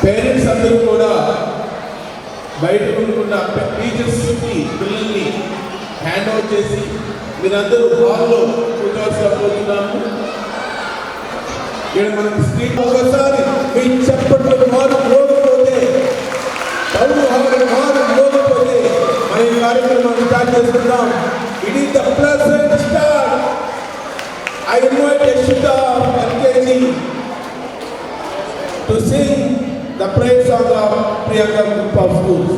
Parents అందరూ కూడా బయట ఉంటున్న టీచర్స్కి పిల్లల్ని హ్యాండ్ ఓవర్ చేసి మీరందరూ హాల్లో కూర్చోవలసిగా పోతున్నాము. ఇక్కడ మనకి స్క్రీన్ ఒకసారి మీ చెప్పట్లు మారు మోగిపోతే మన ఈ కార్యక్రమం స్టార్ట్ చేసుకుందాం. It is the present start. I invite Yashita LKG to sing the praise song of Priyanka Group of Schools.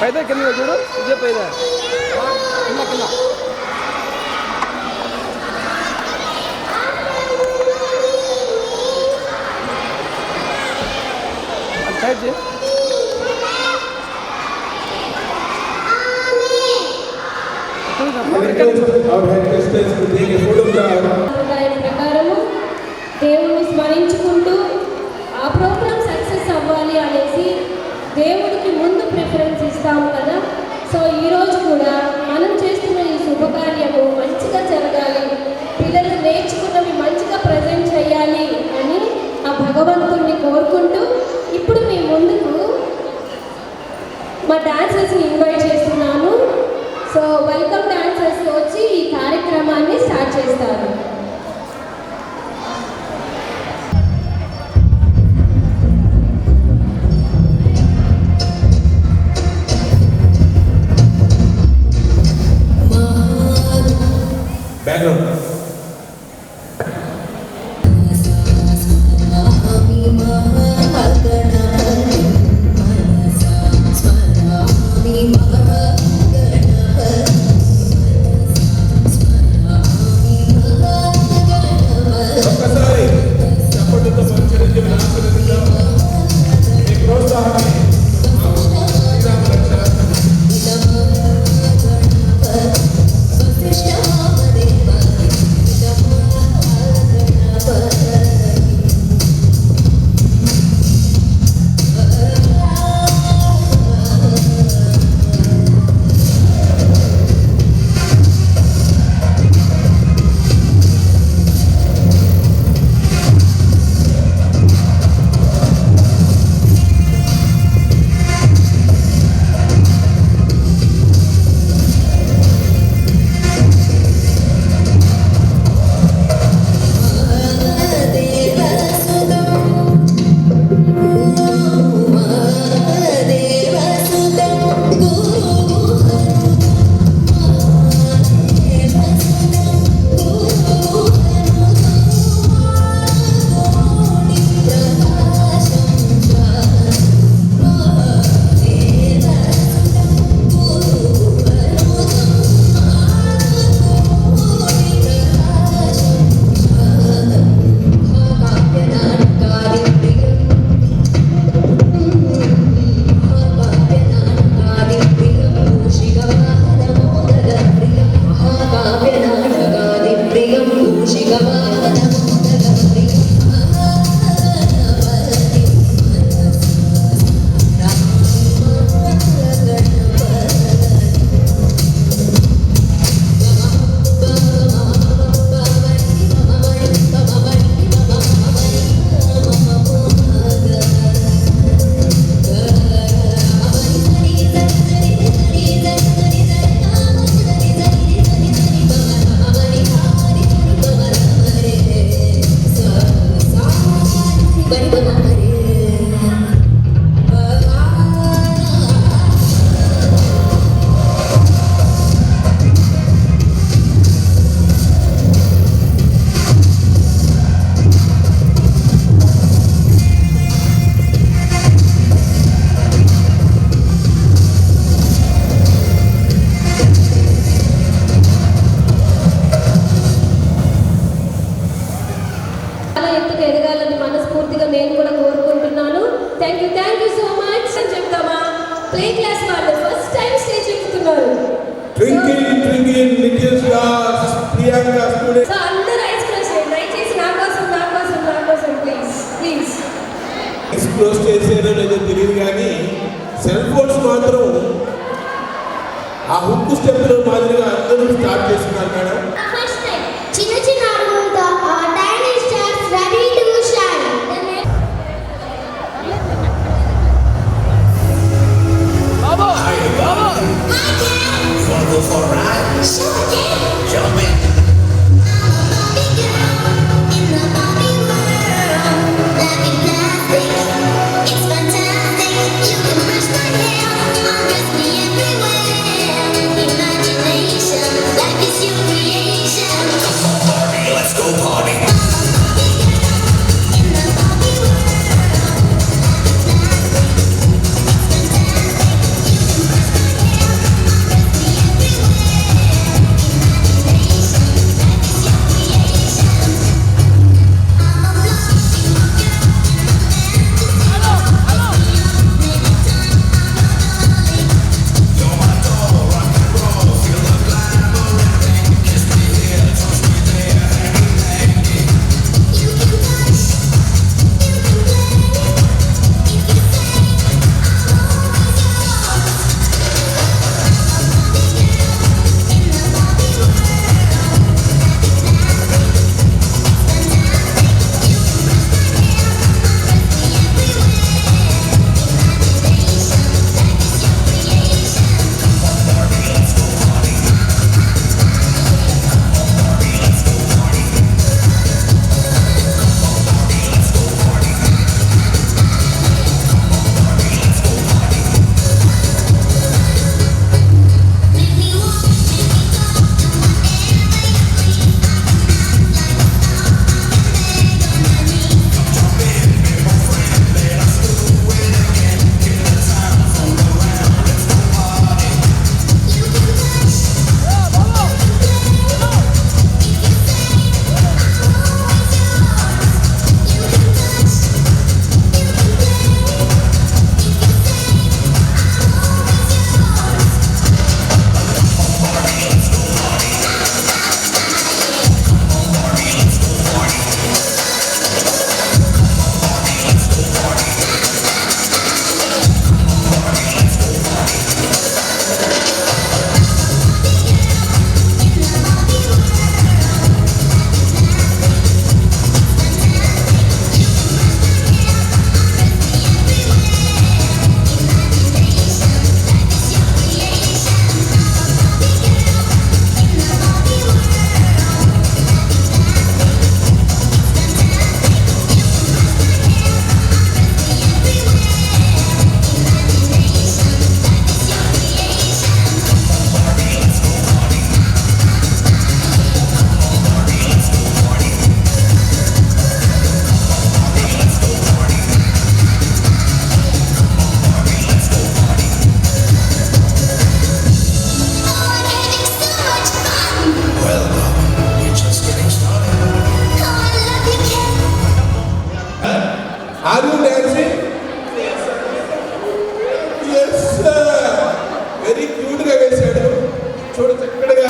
पैदा कितना जोड़ो इधर पैदा कितना कितना अच्छा जी और हेडस्टेज को देंगे फोटोग्राफ ప్రకారము దేవుని స్మరించుకుంటూ ఆ ప్రోగ్రామ్ సక్సెస్ అవ్వాలి అనేసి దేవుడికి ముందు ప్రిఫరెన్స్ ఇస్తాము కదా. సో ఈరోజు కూడా మనం చేస్తున్న ఈ శుభకార్యము మంచిగా జరగాలి, పిల్లలు నేర్చుకున్నవి మంచిగా ప్రజెంట్ చేయాలి అని ఆ భగవంతుడిని కోరుకుంటూ ఇప్పుడు మీ ముందుకు మా డాన్సర్స్ని ఇన్వైట్ చేస్తున్నాను. సో వెల్కమ్ డాన్సర్స్ వచ్చి ఈ కార్యక్రమాన్ని స్టార్ట్ చేస్తారు. బ్యాక్గ్రౌండ్ ఒక్కసారి చప్పట్లతో పరిచయం ఆశీర్వదిద్దాం. మీ ప్రోత్సాహాన్ని థ్యాంక్ యూ సో మచ్ అని చెప్తామా. ప్లే క్లాస్ వాళ్ళు ఫస్ట్ టైం స్టేజ్ ఎక్కుతున్నారు. Twinkle twinkle little stars Priyanka student. So అందరూ ఐస్ క్రీమ్ దయచేసి నా కోసం ప్లీజ్. క్లోజ్ చేసారో లేదో తెలియదు కానీ సెల్ ఫోన్స్ మాత్రం ఆ హుక్ స్టెప్లో మాదిరిగా అందరూ స్టార్ట్ చేస్తున్నారు మేడం. First time, చిన్న చిన్న అడుగులతో our tiny stars ready to shine. Babu Babu Hi Dad. Wanna go for a ride? Sure Dad. Jump in. Big girl in the Barbie world. Life is plastic, it's fantastic. You can brush my hair, undress me everywhere. Imagination, life is your creation. Party, let's go party. In the Barbie world. Are you dancing? Yes, sir. Very cute గా వేశాడు. చూడు చక్కగా.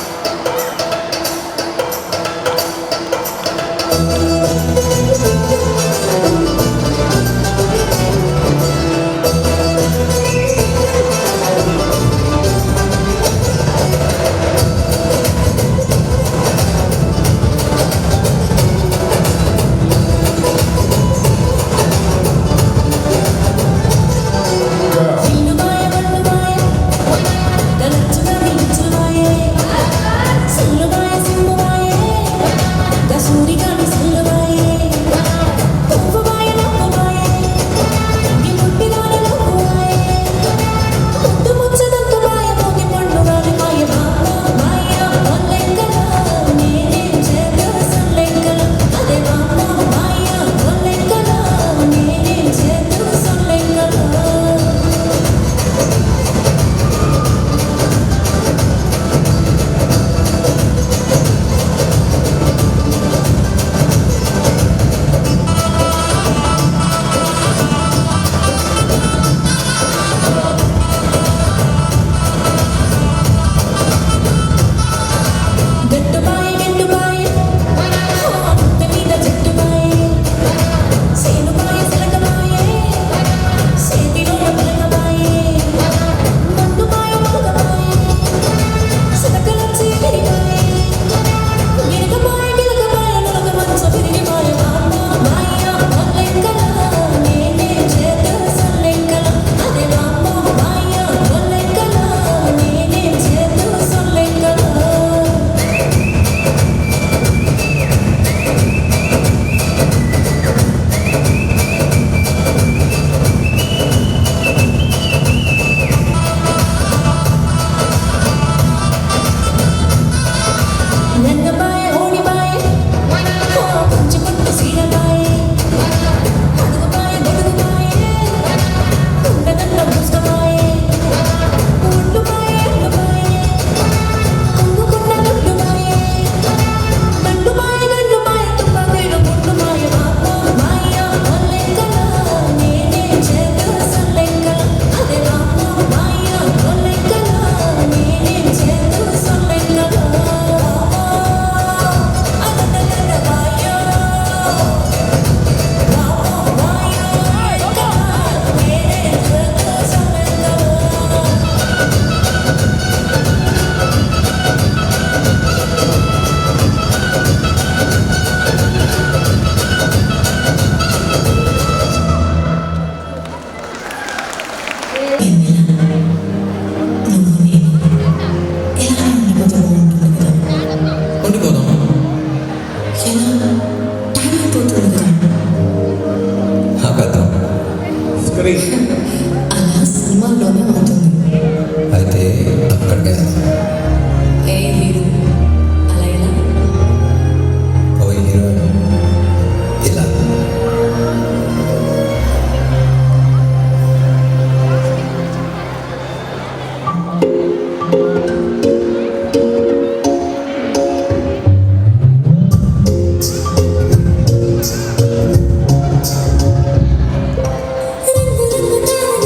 3. అలా సినిమాల్లోనే అవుతుంది. అయితే అక్కడికే ఏ వీడు అలా ఎలా? ఓ హీరోయిన్ ఇలా La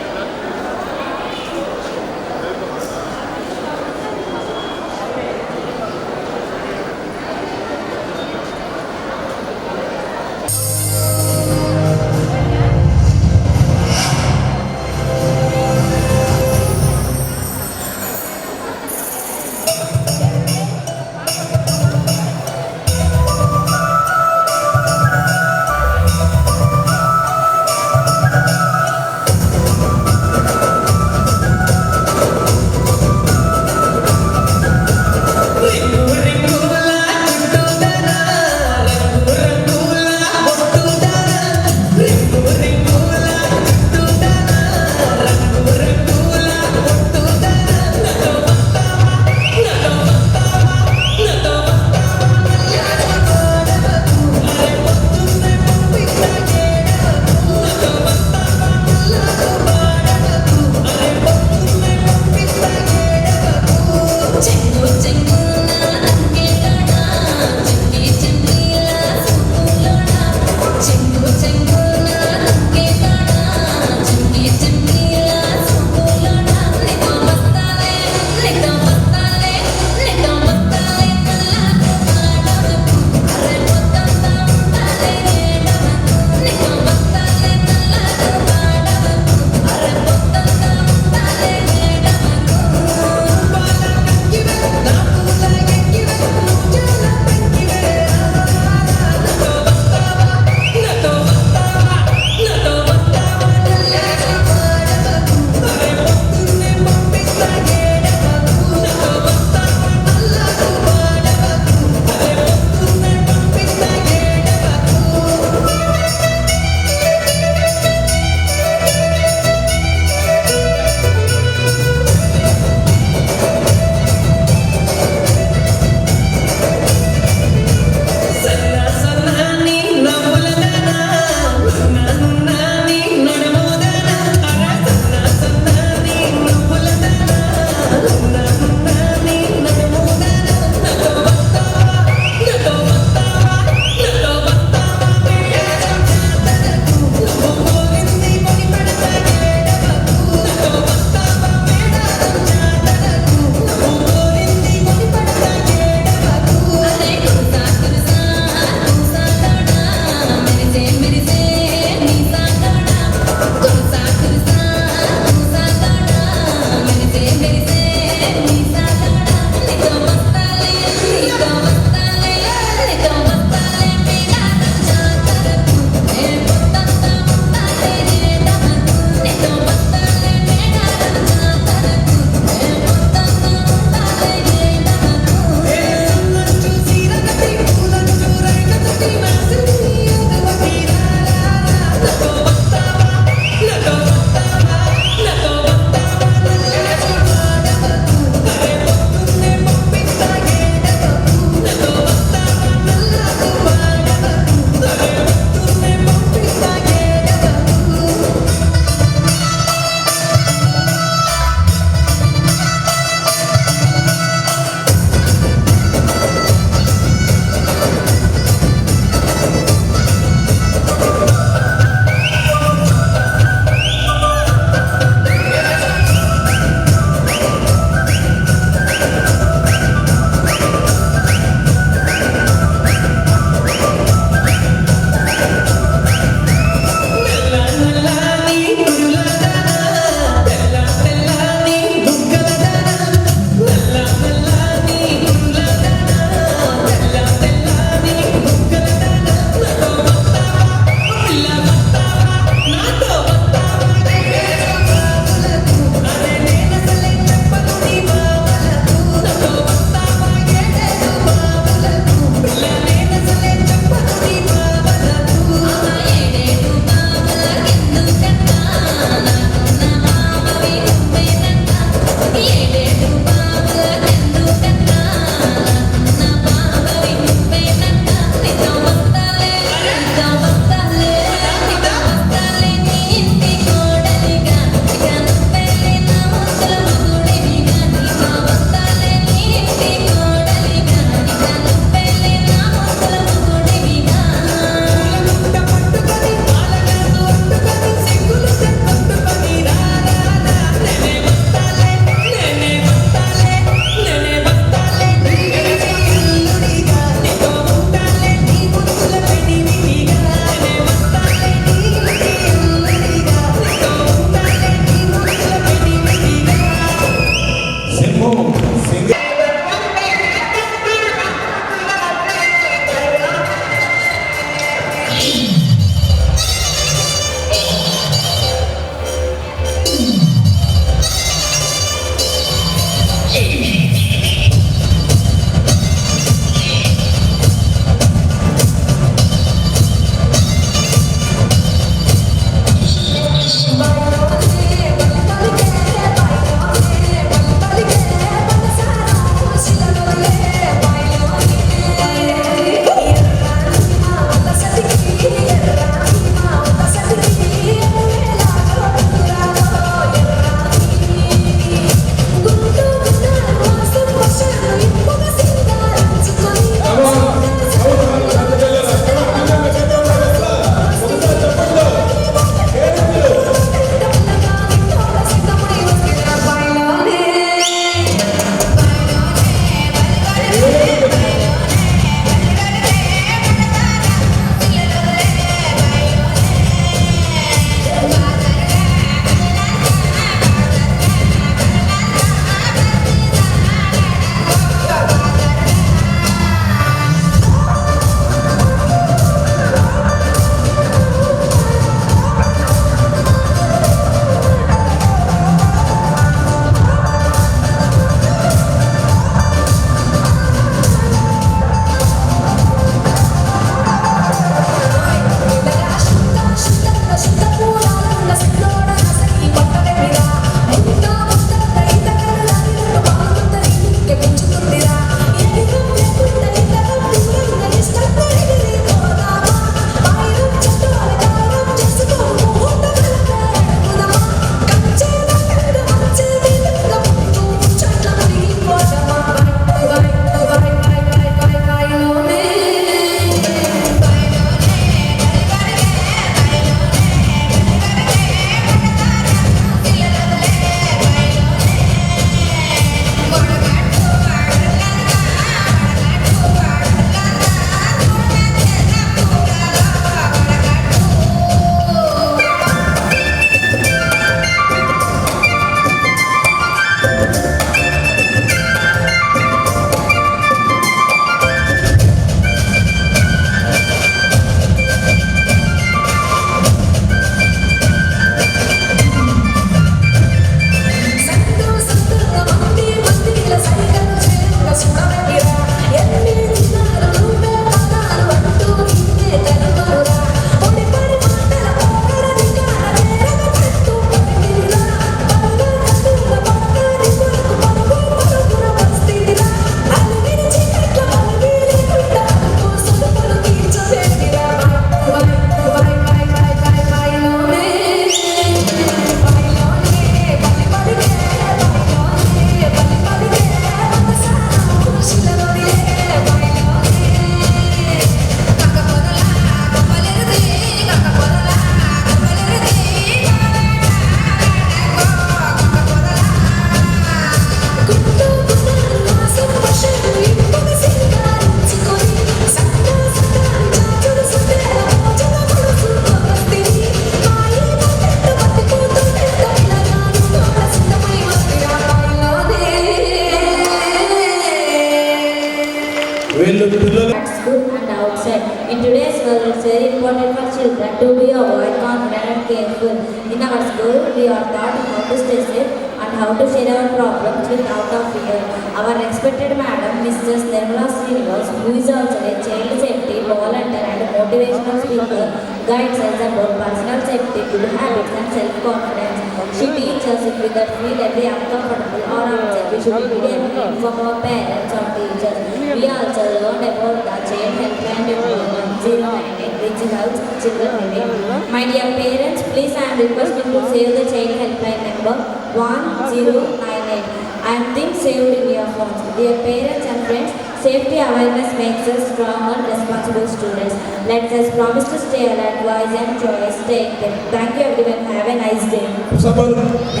to be avoid confident and careful. In our school, we are taught how to stay safe and how to share our problems without a fear. Our respected madam, Mrs. Nirmala Srinivas, who is also a child safety volunteer and motivational speaker, guides us about personal safety, good habits and self-confidence. She teaches us if we get feel every uncomfortable or upset, we should immediately inform our parents or teachers. We also learned about the child helpline number 1098, which helps children living. My dear parents, please I am requesting to save the child helpline number 1098. I am think saved in your phones. Dear parents and friends, safety awareness makes us strong and responsible students. Let us promise to stay alert, wise and joyous. Take care. Thank you everyone. Have a nice day. Sabar B.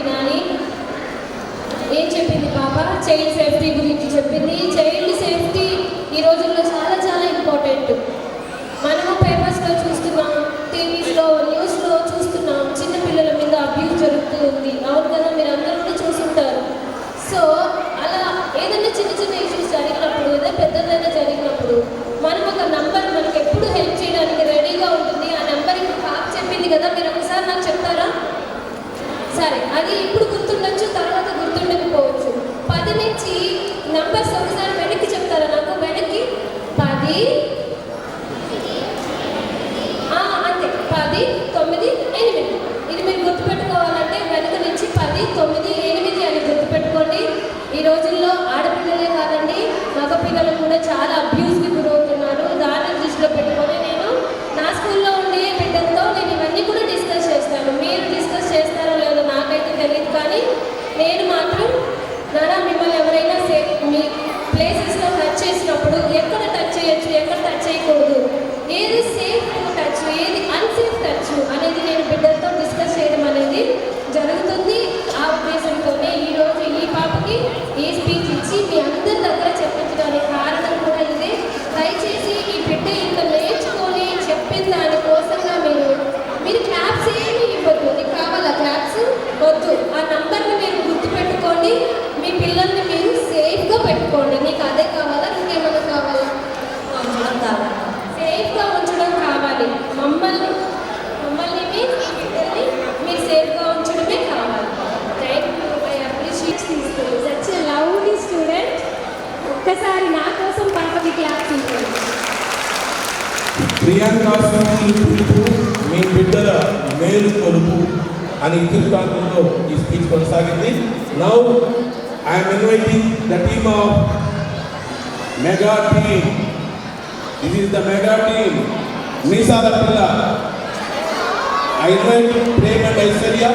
Nani ఏం చెప్పింది పాప? Child safety గురించి చెప్పింది. Child safety ఈ రోజుల్లో చాలా చాలా important. మనము పేపర్స్లో చూస్తున్నాం, టీవీస్లో, న్యూస్లో చూస్తున్నాం, చిన్నపిల్లల మీద అబ్యూస్ జరుగుతూ ఉంది. అవును కదా, మీరు అందరూ కూడా చూసుంటారు. సో అలా ఏదైనా చిన్న చిన్న ఇష్యూస్ జరిగినప్పుడు, ఏదైనా పెద్దదైనా జరిగినప్పుడు మనం ఒక నంబర్ మనకి ఎప్పుడు హెల్ప్ చేయడానికి రెడీగా ఉంటుంది. ఆ నెంబర్ ఇప్పుడు పాప చెప్పింది కదా, మీరు ఒకసారి నాకు చెప్తారా? సరే, అది ఇప్పుడు గుర్తుండొచ్చు, తర్వాత గుర్తుండకపోవచ్చు. 10 నుంచి నంబర్స్ ఒకసారి వెనక్కి చెప్తారా నాకు? వెనక్కి 10, అంతే, 10, 9, 8. ఇది మీరు గుర్తుపెట్టుకోవాలంటే వెనక నుంచి 10, 9, 8 అని గుర్తుపెట్టుకోండి. ఈ రోజుల్లో ఆడపిల్లలే కాదండి, మగ పిల్లలు కూడా చాలా అబ్యూస్కి గురవుతున్నారు. దాన్ని దృష్టిలో పెట్టుకొని నేను నా స్కూల్లో ఉండే బిడ్డలతో నేను ఇవన్నీ కూడా డిస్కస్ చేస్తాను. మీరు డిస్కస్ చేస్తారో లేదో నాకైతే తెలియదు, కానీ నేను మాత్రం నానా మిమ్మల్ని ఎవరైనా మీ ప్లేసెస్లో టచ్ చేసినప్పుడు ఎక్కడ టచ్ చేయొచ్చు, ఎక్కడ టచ్ చేయకూడదు, ఏది సేఫ్ టచ్, ఏది అన్సేఫ్ టచ్ అనేది నేను బిడ్డలతో డిస్కస్ చేయడం అనేది జరుగుతుంది. ఆ ఉద్దేశంతోనే ఈరోజు ఈ పాపకి ఈ స్పీచ్ ఇచ్చి మీ అందరి దగ్గర చెప్పించడానికి కారణం కూడా ఇదే. దయచేసి ఈ బిడ్డ ఇంత నేర్చుకొని చెప్పిన దానికోసంగా మీరు క్లాప్స్ ఏమి ఇవ్వద్దు. నీకు కావాలా క్లాప్స్? వద్దు. ఆ నంబర్ని మీరు గుర్తుపెట్టుకోండి. మీ పిల్లల్ని మీరు సేఫ్గా పెట్టుకోండి. నీకు అదే కావాలా, ఇంకేమైనా కావాలా? ఉంచడం కావాలి. సేఫ్గా ఉంచడం కావాలి. మమ్మల్ని మీ బిడ్డల్ని మీరు సేఫ్గా ఉంచడమే కావాలి. Thank you. ఐ అప్రిషియేట్ తీసుకుని సచ్ ఎ లవ్లీ స్టూడెంట్. ఒక్కసారి నా కోసం పాపకి క్లాస్ ఇవ్వండి. ప్రియాంక పిలుపు మీ బిడ్డల మేలు కొలుపు అని ఇతివృత్తాంతంలో ఈ స్పీచ్ కొనసాగింది. Now I'm inviting the team of mega team. This is the mega team. మీసాల పిల్ల. I invite Prem and Aishwarya,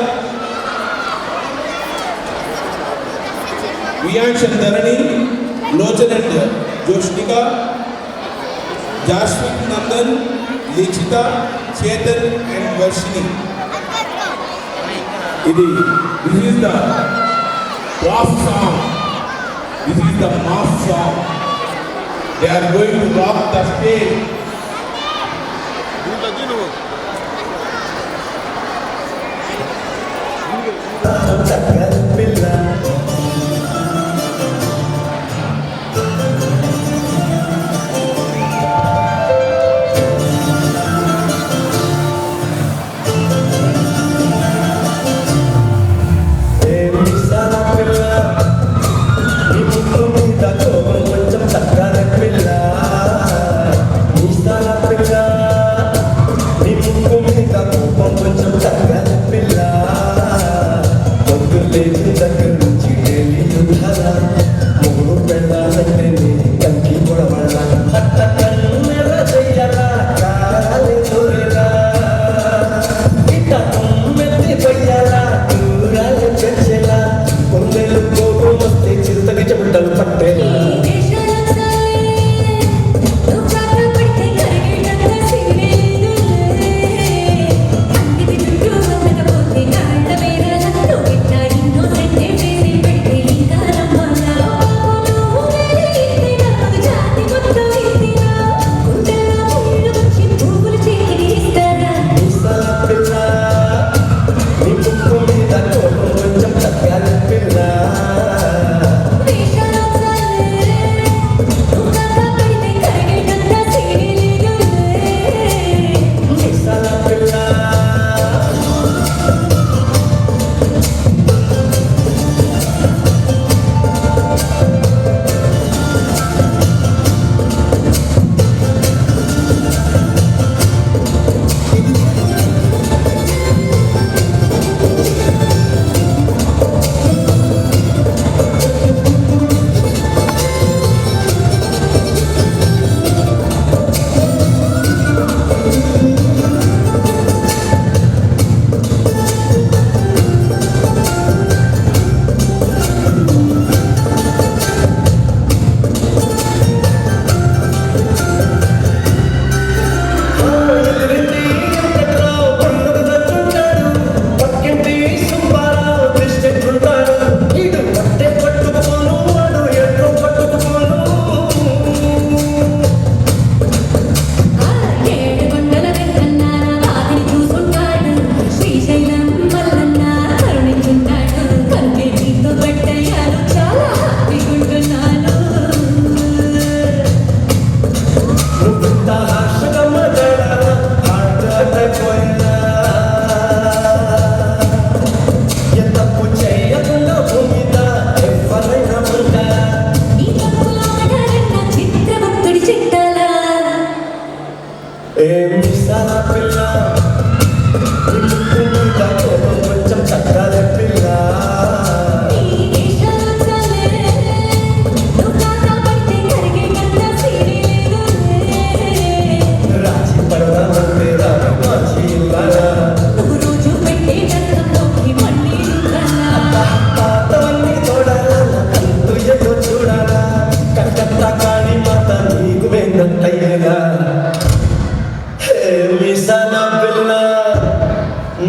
Viyansh and Dharani, Lochan and Joshnika, Jashwin Nandan, Lichita, Chetan and Varshini. This is the boss song. This is the mass song. They are going to rock the stage. దగ్గర నుంచి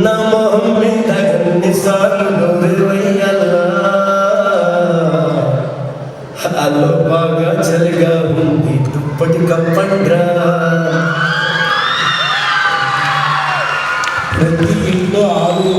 నా మొహం మీద ఎన్నిసార్లు నూరు వేయాలా అల్లో బాగా చలిగా ఉంది దుప్పటి కప్పండ్రా ప్రతి ఇంట్లో ఆరు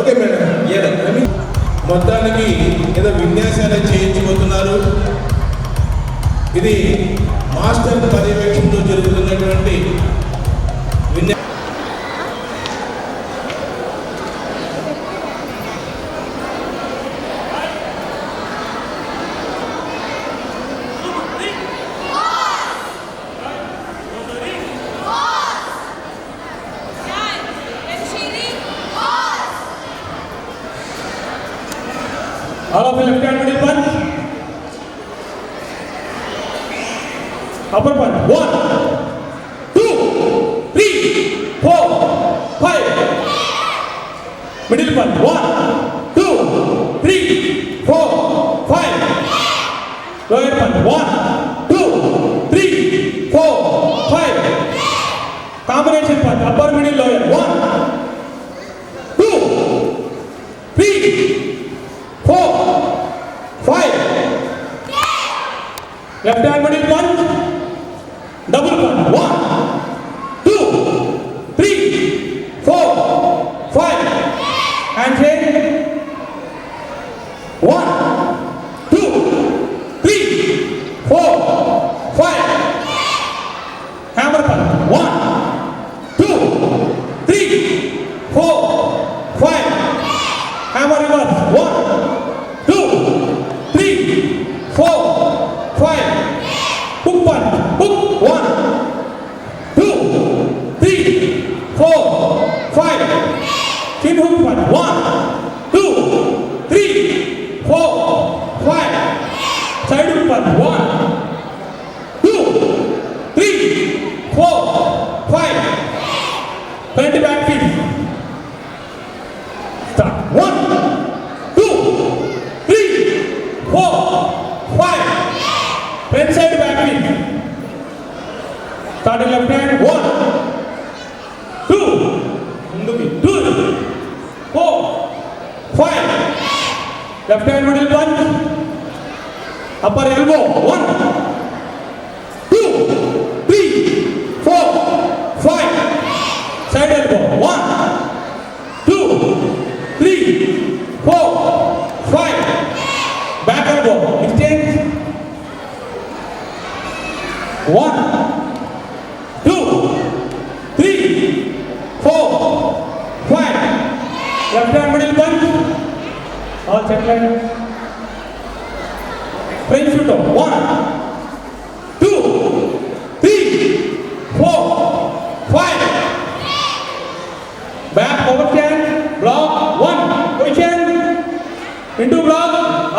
ఓకే మేడం. మొత్తానికి ఏదో విన్యాసాలు చేయించబోతున్నారు. ఇది మాస్టర్ పర్యవేక్షణతో జరుగుతున్నటువంటి All of you left hand middle punch. Upper punch. 1, 2, 3, 4, 5. Middle punch. 1, 2, 3, 4, 5. Lower punch. 1, 2, 3, 4, 5. Combination punch. Upper, middle, lower. 1, 2, 3, 4, 5. Left hand middle punch. Double punch. 1, 2, 3, 4, 5. Handshake. 1, 2, 3, 4, 5. Hammer punch. 1, 2, 3, 4, 5. Hammer reverse. 1, 2, 3, 4, 5. Hook punch. Hook. 1, 2, 3, 4, 5. Chin hook punch. 1, 2, 3, 4, 5. Side hook punch. 1, 2, 3, 4, 5. Front back feet. Start. 1, 2, 3, 4, 5. Front side back feet. Starting left hand. 1, 2, 4, 5. Left hand middle punch. Upper elbow. 1, 2, 3, 4, 5. Side elbow. 1, 2, 3, 4, 5. Back elbow. Exchange. 1, 2, 3, 4, 5. Left hand middle punch. All check line. French shoot up. 1, 2, 3, 4, 5. Back overhand. Block. 1. Position. Into block.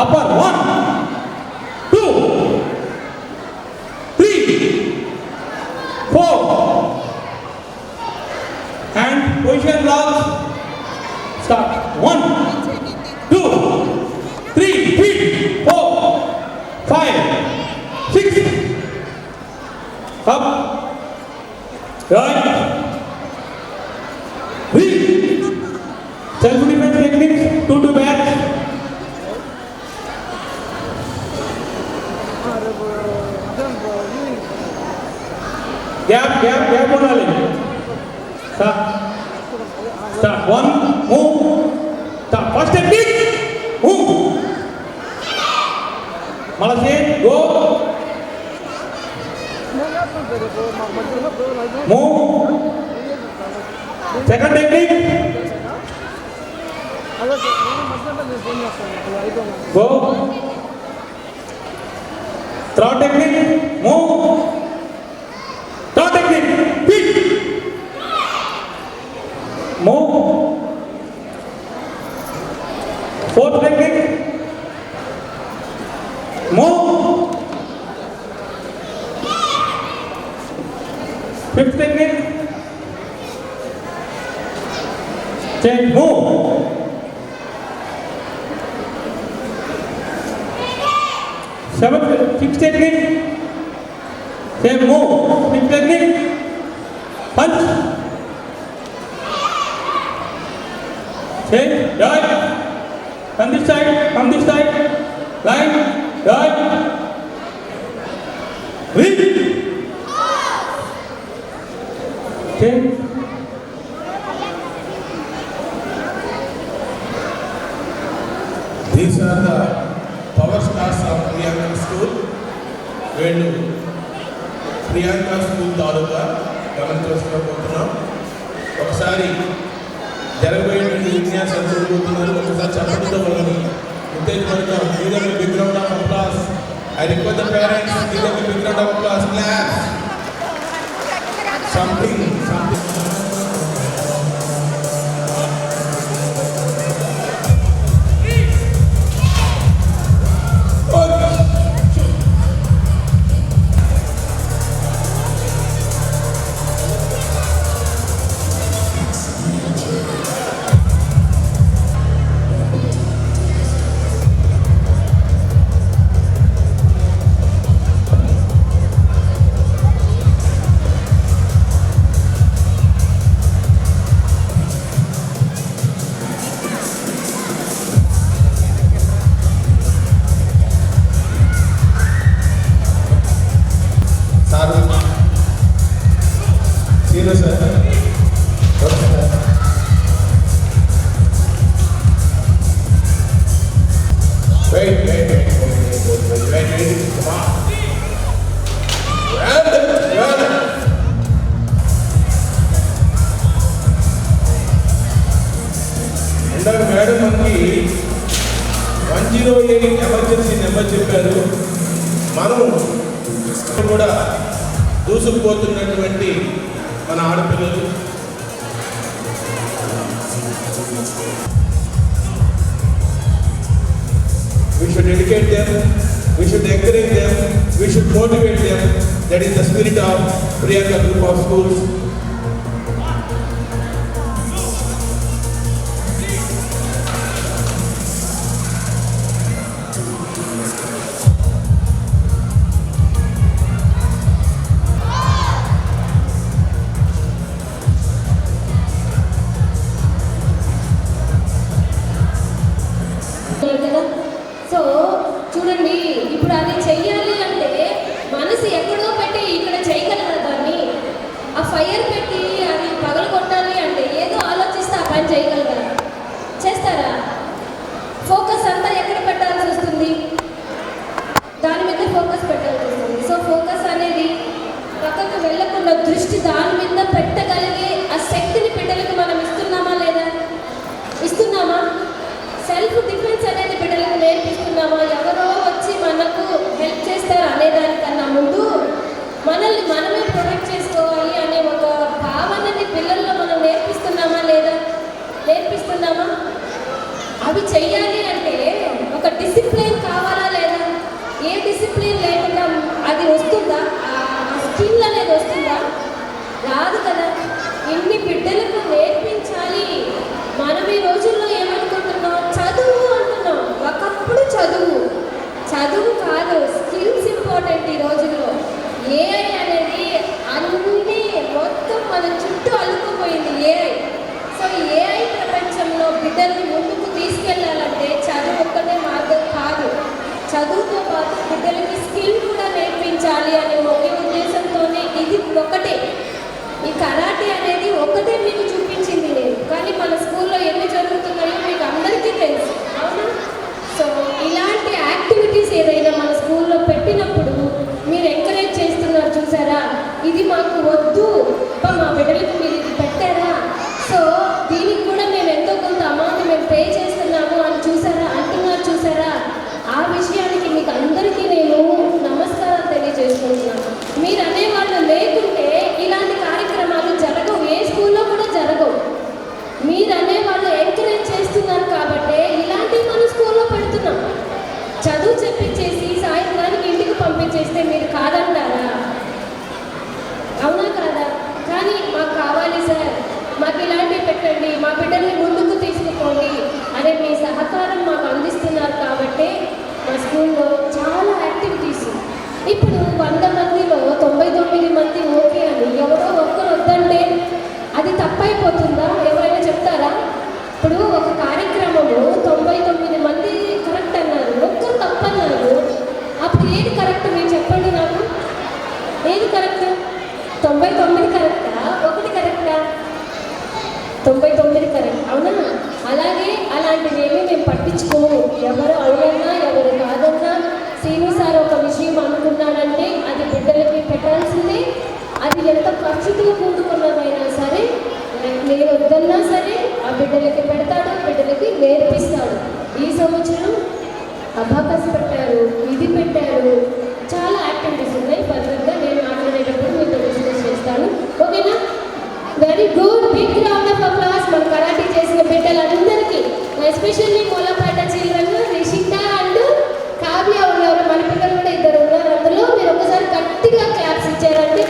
Upper. 1, 2, 3, 4. And position blocks. Start. 1, 2, 3, 4, 5, 6. Up. Right. Reach. Self-defense techniques. 2 to back. Gap ఉండాలి. Start. 1, move. Start. First technique. Move. మళ్ళా చేయండి. Go. Move. Second technique. Go. Third technique. Move. Third technique. Pick. Move. Fourth technique. Move. Fifth technique. Change. Move. Sixth technique. Same move. Sixth technique. Punch. Change. Right. Come this side. Come this side. Line. Right. Reach. Change. These are the power stars of Priyanka school. వీళ్ళు Priyanka school తాలూకా గమనించవలసిపోతున్నాం. ఒకసారి జరగబోయేటువంటి విన్యాసం జరుగుతున్నారు. ఒకసారి చెప్పడంతో వాళ్ళని ఉత్తేజపడతాం. Give them a big round of applause. I request the parents, give them a big round of applause. Claps. Something. Wait. Come on. Well. ఇందాక madam మనకి 108 ఎమర్జెన్సీ నెంబర్ చెప్పారు. మనం కూడా దూసుకుపోతున్నటువంటి మన ఆడపిల్లలు we should educate them, we should encourage them, we should motivate them. That is the spirit of Priyanka Group of Schools. So చూడండి, ఇప్పుడు అది చెయ్యాలి అంటే మనసు ఎక్కడో పెట్టి ఇక్కడ చేయగలరా దాన్ని? ఆ ఫైర్ పెట్టి అది పగలు కొట్టాలి అంటే ఏదో ఆలోచిస్తే ఆ పని చేయగలరా? చేస్తారా? ఫోకస్ అంతా ఎక్కడ పెట్టాల్సి వస్తుంది? దాని మీద ఫోకస్ పెట్టాల్సి వస్తుంది. సో ఫోకస్ అనేది పక్కకు వెళ్ళకుండా దృష్టి దాని మీద పెట్టగలిగే ఆ శక్తిని బిడ్డలకు మనం ఇస్తున్నామా లేదా? ఇస్తున్నామా? సెల్ఫ్ డిఫెన్స్ అనేది బిడ్డలకు నేర్పిస్తున్నామా? ఎవరో వచ్చి మనకు హెల్ప్ చేస్తారు అనేదానికన్నా ముందు మనల్ని మనమే ప్రొటెక్ట్ చేసుకోవాలి అనే ఒక భావనని పిల్లల్లో మనం నేర్పిస్తున్నామా లేదా? నేర్పిస్తున్నామా? అవి చెయ్యాలి అంటే ఒక డిసిప్లిన్ కావాలా లేదా? ఏ డిసిప్లిన్ లేకుండా అది వస్తుందా? ఆ స్కిల్ అనేది వస్తుందా? రాదు కదా. ఇన్ని బిడ్డలకు నేర్పించాలి. మనం ఈ రోజుల్లో ఏమనుకుంటున్నాం? చదువు అంటున్నాం. ఒకప్పుడు చదువు కాదు, స్కిల్స్ ఇంపార్టెంట్ ఈ రోజుల్లో. ఏఐ అనేది అన్నీ మొత్తం మన చుట్టూ అల్లుకుపోయింది ఏఐ. సో ఏఐ ప్రపంచంలో బిడ్డల్ని ముందుకు తీసుకెళ్ళాలంటే చదువు ఒక్కటే మార్గం కాదు. చదువుతో పాటు బిడ్డలకి స్కిల్ కూడా నేర్పించాలి అనే ఒకే ఉద్దేశంతోనే ఇది ఒకటే. ఈ కరాటే అనేది ఒకటే మీకు చూపించింది నేను, కానీ మన స్కూల్లో ఎన్ని జరుగుతున్నాయో మీకు అందరికీ తెలుసు, అవునా? సో ఇలాంటి యాక్టివిటీస్ ఏదైనా మన స్కూల్లో పెట్టినప్పుడు మీరు ఎంకరేజ్ చేస్తున్నారు చూసారా? ఇది మాకు వద్దు, మా బిడ్డలకు మీరు ఇది పెట్టారా? సో దీనికి కూడా మేము ఎంతో కొంత అమౌంట్ మేము పే చేస్తున్నాము అని అంటున్నారు చూసారా? ఆ విషయానికి మీకు అందరికీ నేను నమస్కారం తెలియజేసుకుంటున్నాను. మీరు అనేవాళ్ళు లేకుంటే ఇలాంటి కార్యక్రమాలు జరగవు, ఏ స్కూల్లో కూడా జరగవు. మీరు అనేవాళ్ళు ఎంకరేజ్ చేస్తున్నారు కాబట్టి ఇలాంటివి మన స్కూల్లో పెడుతున్నాం. చదువు చెప్పించేసి సాయంత్రానికి ఇంటికి పంపించేస్తే మీరు కాదంటారా? అవునా కాదా? కానీ మాకు కావాలి సార్, మాకు ఇలాంటివి పెట్టండి, మా బిడ్డల్ని ముందుకు తీసుకుపోండి అనే మీ సహకారం మాకు అందిస్తున్నారు కాబట్టి మా స్కూల్లో చాలా యాక్టివిటీస్. ఇప్పుడు 100 మందిలో 99 మంది ఓకే అని ఎవరో ఒక్కరు వద్దంటే అది తప్పైపోతుందా? ఎవరైనా చెప్తారా? ఇప్పుడు ఒక కార్యక్రమము 99 మంది కరెక్ట్ అన్నారు, ఒక్కరు తప్పన్నారు, అప్పుడు ఏది కరెక్ట్ మీరు చెప్పండి నాకు. ఏది కరెక్ట్? 99 కరెక్టా? 1 కరెక్టా? 99 కరెక్ట్, అవునా? అలాగే అలాంటివేమీ మేము పట్టించుకోము. ఎవరు అవునన్నా ఎవరు కాదన్నా శ్రీను సార్ ఒక విషయం అనుకున్నాడంటే అది బిడ్డలకి పెట్టాల్సిందే. అది ఎంత ఖర్చుతో కూడుకున్నదైనా సరే, నేను వద్దన్నా సరే ఆ బిడ్డలకి పెడతాడు, బిడ్డలకి నేర్పిస్తాడు. ఈ సంవత్సరం అబాకస్ పెట్టారు, ఇది పెట్టారు, చాలా యాక్టివిటీస్ ఉన్నాయి. ఫర్దర్గా నేను మాట్లాడేటప్పుడు మీతో డిస్కస్ చేస్తాను. ఓకేనా? Very good. Big round of applause మన కరాటే చేసిన బిడ్డలందరికీ, especially Mulapeta children Rishitha and Kavya ఉన్నారు. మన పిల్లలు కూడా ఇద్దరు ఉన్నారు అందులో. మీరు ఒకసారి గట్టిగా క్లాప్స్ ఇచ్చారంటే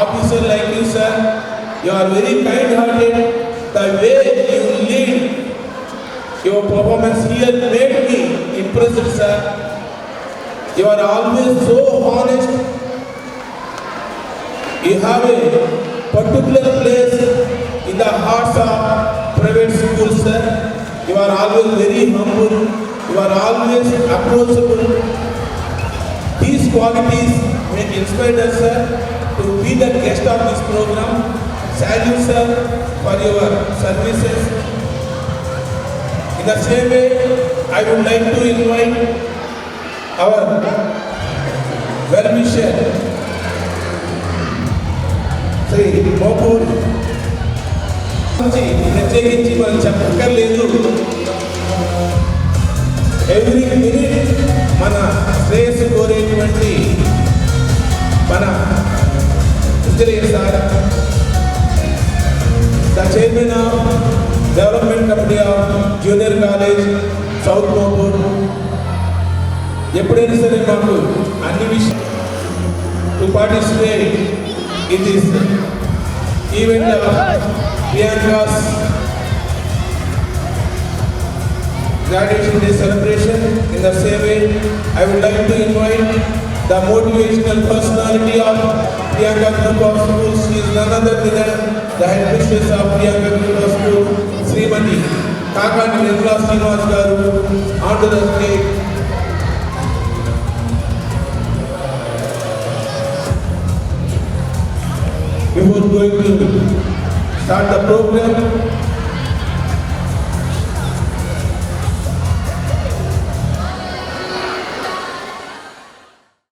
officer like you, sir. You are very kind-hearted. The way you lead your performance here made me impressed, sir. You are always so honest. You have a particular place in the hearts of private schools, sir. You are always very humble. You are always approachable. These qualities may inspire us, sir, to be the guest of this program. Salute, sir, for your services. In the same way, I would like to invite our well-wisher, Shri Mopur ప్రత్యేకించి మనం చెప్పక్కర్లేదు. Every minute మన శ్రేయస్సు కోరేటువంటి మన engineer sir, the chairman of development committee of junior college south Mopur, ఎప్పుడైనా సరే మాకు అన్ని విషయాలు to participate in this event of Priyanka's graduation day celebration. In the same way, I would like to invite the motivational personality of Priyanka Group of Schools. She is none other than the headmistress of Priyanka Group of Schools, Srimati Kakani Nirmala Srinivas garu, onto the stage. Before going to start the program,